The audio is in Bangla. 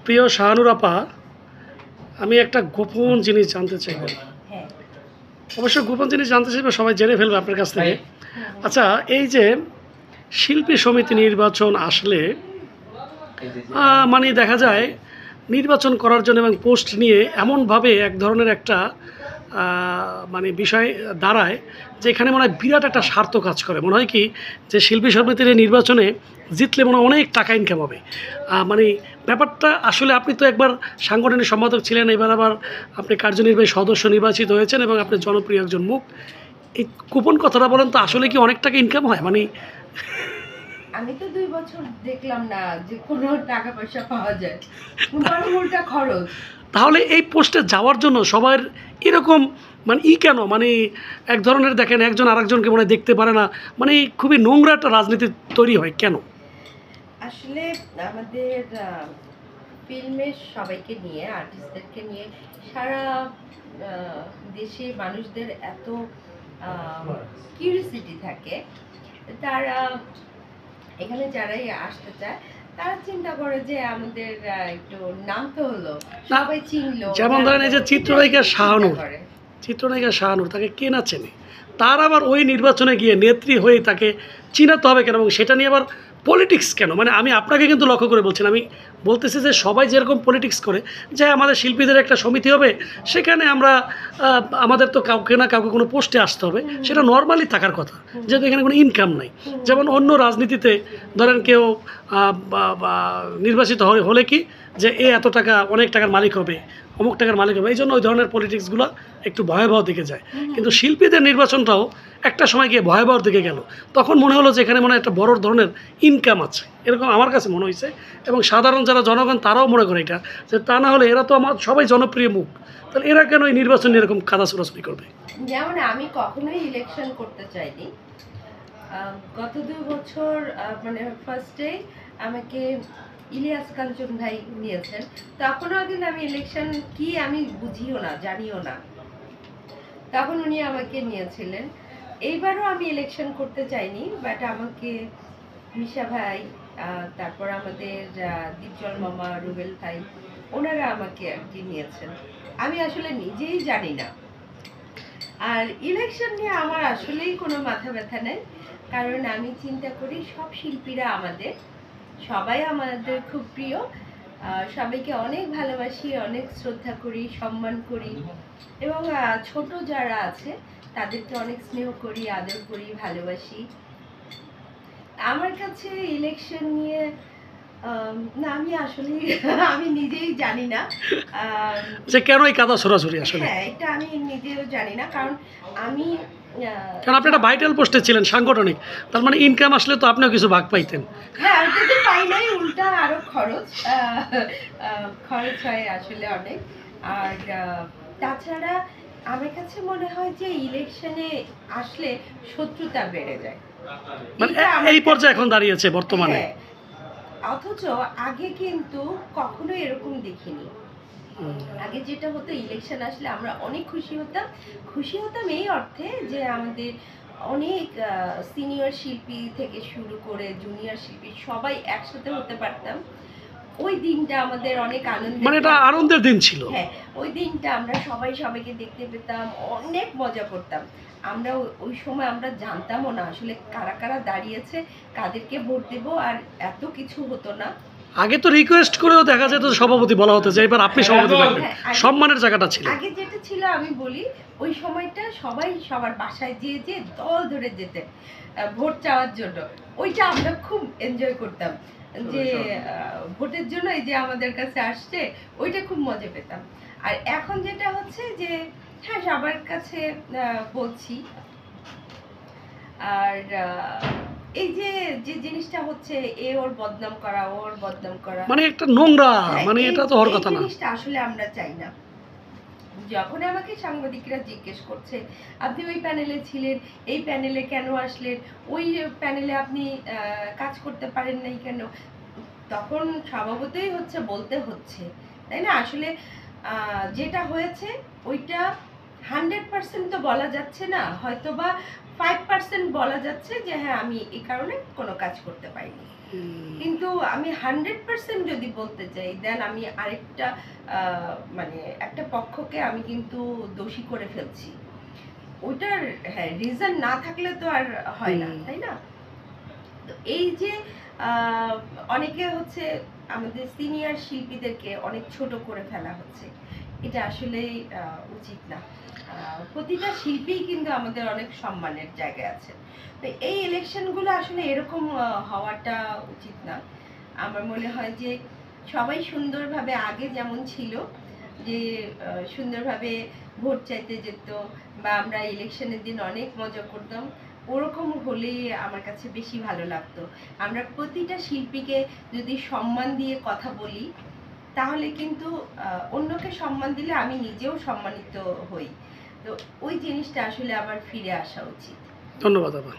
প্রিয় শাহানুর আপা, আমি একটা গোপন জিনিস জানতে চাইব। হ্যাঁ। অবশ্য গোপন জিনিস জানতে চাইবে, সবাই জেনে ফেলবে আপনার কাছ থেকে। আচ্ছা, এই যে শিল্পী সমিতি নির্বাচন আসলে মানে দেখা যায় নির্বাচন করার জন্য এবং পোস্ট নিয়ে এমনভাবে এক ধরনের একটা মানে বিষয় দাঁড়ায় যে এখানে মনে হয় বিরাট একটা স্বার্থ কাজ করে। মনে হয় কি যে শিল্পী সমিতির এই নির্বাচনে জিতলে মনে হয় অনেক টাকা ইনকাম হবে। মানে ব্যাপারটা আসলে আপনি তো একবার সাংগঠনিক সম্পাদক ছিলেন, এবার আবার আপনি কার্যনির্বাহী সদস্য নির্বাচিত হয়েছেন এবং আপনি জনপ্রিয় একজন মুখ। এই গোপন কথাটা বলেন তো, আসলে কি অনেক টাকা ইনকাম হয়? মানে আমি তো 2 বছর দেখলাম না যে কোনো টাকা পয়সা পাওয়া যায়, উল্টা খরচ। তাহলে এই পোস্টে যাওয়ার জন্য সবার এরকম মানে কেন, মানে এক ধরনের দেখেন একজন আরেকজনকে মনে হয় দেখতে পারে না, মানে খুবই নোংরা একটা রাজনীতি তৈরি হয় কেন? আসলে আমাদের ফিল্মের সবাইকে নিয়ে, আর্টিস্টদেরকে নিয়ে সারা দেশে মানুষদের এত কিউরিসিটি থাকে। তারা এখানে যারাই আসতে চায় তারা চিন্তা করে যে আমাদের একটু নাম তো হলো, সবাই চিনলো। যেমন ধরেন এই যে চিত্রনায়িকা শাহানুর, তাকে কে না চেনে? তার আবার ওই নির্বাচনে গিয়ে নেত্রী হয়ে তাকে চিনাতে হবে কেন, এবং সেটা নিয়ে আবার পলিটিক্স কেন? মানে আমি আপনাকে কিন্তু লক্ষ্য করে বলছি, আমি বলতেছি যে সবাই যেরকম পলিটিক্স করে যে আমাদের শিল্পীদের একটা সমিতি হবে, সেখানে আমরা আমাদের তো কাউকে না কাউকে কোনো পোস্টে আসতে হবে, সেটা নর্মালি থাকার কথা, যেহেতু এখানে কোনো ইনকাম নাই। যেমন অন্য রাজনীতিতে ধরেন কেউ নির্বাচিত হলে কি যে এ এত টাকা, অনেক টাকার মালিক হবে, অমুক টাকার মালিক হবে, এই জন্য ওই ধরনের পলিটিক্সগুলো একটু ভয়াবহ দিকে যায়। কিন্তু শিল্পীদের নির্বাচনটাও একটা সময় গিয়ে ভয়াবহ দিকে গেল, তখন মনে হলো যে এখানে মনে হয় একটা বড় ধরনের ইনকাম আছে, এরকম আমার কাছে মনে হয়েছে। এবং সাধারণ যারা জনগণ তারাও মনে করে এটা, যে তা না হলে এরা তো আমার সবাই জনপ্রিয় মুখ, তাহলে এরা কেন এই নির্বাচন এরকম কাদা ছোড়াছুড়ি করবে? যেমন আমি কখনোই ইলেকশন করতে চাইনি। গত 2 বছর মানে ফার্স্টে আমাকে ইলিয়াস কাঞ্চন ভাই নিয়েছেন। তখনও কিন্তু আমি ইলেকশন কি আমি বুঝিও না, জানিও না, তখন উনি আমাকে নিয়েছিলেন। এইবারও আমি ইলেকশন করতে চাইনি, বাট আমাকে মিশা ভাই, তারপর আমাদের দীপজল মামা, রুবেল ভাই, ওনারা আমাকে আর কি নিয়েছেন। আমি আসলে নিজেই জানি না। আর ইলেকশন নিয়ে আমার আসলেই কোনো মাথা ব্যথা নেই, কারণ আমি চিন্তা করি সব শিল্পীরা আমাদের, সবাই আমাদের খুব প্রিয়। সবাইকে অনেক ভালোবাসি, অনেক শ্রদ্ধা করি, সম্মান করি, এবং ছোট যারা আছে তাদেরকে অনেক স্নেহ করি, আদর করি, ভালোবাসি। আমার কাছে ইলেকশন নিয়ে না, আমি আসলে আমি নিজেই জানি না যে কেন এই কাদা ছোড়াছুড়ি আসলে। হ্যাঁ, এটা আমি নিজেও জানি না, কারণ আমি কারণ আপনি একটা ভাইটাল পোস্টে ছিলেন, সাংগঠনিক, তার মানে ইনকাম আসলে তো আপনিও কিছু ভাগ পাইতেন। হ্যাঁ, ওটা তো পাই নাই, উল্টা আরো খরচ খরচ হয় আসলে অনেক। আর তাছাড়া আমার কাছে মনে হয় যে ইলেকশনে আসলে শত্রুতা বেড়ে যায়, মানে এই পর্যায়ে এখন দাঁড়িয়েছে বর্তমানে। হ্যাঁ, অথচ আগে কিন্তু কখনো এরকম দেখিনি। আগে যেটা হতো, ইলেকশন আসলে আমরা অনেক খুশি হতাম এই অর্থে যে আমাদের অনেক সিনিয়র শিল্পী থেকে শুরু করে জুনিয়র শিল্পী সবাই একসাথে হতে পারতাম। ওই দিনটা আমাদের অনেক আনন্দের, মানে এটা আনন্দের দিন ছিল। হ্যাঁ, ওই দিনটা আমরা সবাই সবাইকে দেখতে পেতাম, অনেক মজা করতাম। আমরা ওই সময় আমরা জানতামও না আসলে কারা কারা দাঁড়িয়েছে, কাদেরকে ভোট দেব, আর এত কিছু হতো না। আগে তো রিকোয়েস্ট করেও দেখা যেত সভাপতি বলা হতো যে এবার আপনি সভাপতি থাকবেন, সম্মানের জায়গাটা ছিল। আগে যেটা ছিল আমি বলি, ওই সময়টা সবাই সবার বাসায় যেয়ে যে দল ধরে যেতে ভোট চাওয়ার জন্য, ওইটা আমরা খুব এনজয় করতাম, যে ভোটের জন্য এই যে আমাদের কাছে আসছে, ওইটা খুব মজা পেতাম। আর এখন যেটা হচ্ছে যে হ্যাঁ, সবার কাছে বলছি। আর এই যে যে জিনিসটা হচ্ছে, এ ওর বদনাম করা, ওর বদনাম করা, মানে একটা নোংরা, মানে এটা তো হওয়ার কথা না। জিনিসটা আসলে আমরা চাই না। যখন আমাকে সাংবাদিকরা জিজ্ঞেস করছে আপনি ওই প্যানেলে ছিলেন, এই প্যানেলে কেন আসলেন, ওই প্যানেলে আপনি কাজ করতে পারেন নাই কেন, তখন স্বভাবতই হচ্ছে বলতে হচ্ছে, তাই না? আসলে যেটা হয়েছে ওইটা 100% তো বলা যাচ্ছে না, হয়তো বা 5% বলা যাচ্ছে যে হ্যাঁ, আমি এই কারণে কোনো কাজ করতে পারিনি। কিন্তু আমি 100% যদি বলতে চাই, দেন আমি আরেকটা মানে একটা পক্ষকে আমি কিন্তু দোষী করে ফেলছি। ওইটার হ্যাঁ রিজন না থাকলে তো আর হয় না, তাই না? তো এই যে আহ, অনেকে হচ্ছে আমাদের সিনিয়র শিল্পীদেরকে অনেক ছোট করে ফেলা হচ্ছে, এটা আসলেই উচিত না। প্রতিটা শিল্পী কিন্তু আমাদের অনেক সম্মানের জায়গায় আছে। তো এই ইলেকশনগুলো আসলে এরকম হওয়াটা উচিত না। আমার মনে হয় যে সবাই সুন্দরভাবে আগে যেমন ছিল, যে সুন্দরভাবে ভোট চাইতে যেত বা আমরা ইলেকশনের দিন অনেক মজা করতাম, ওরকম হলে আমার কাছে বেশি ভালো লাগতো। আমরা প্রতিটা শিল্পীকে যদি সম্মান দিয়ে কথা বলি, তাহলে কিন্তু অন্যকে সম্মান দিলে আমি নিজেও সম্মানিত হই। তো ওই জিনিসটা আসলে আবার ফিরে আসা উচিত। ধন্যবাদ আপা।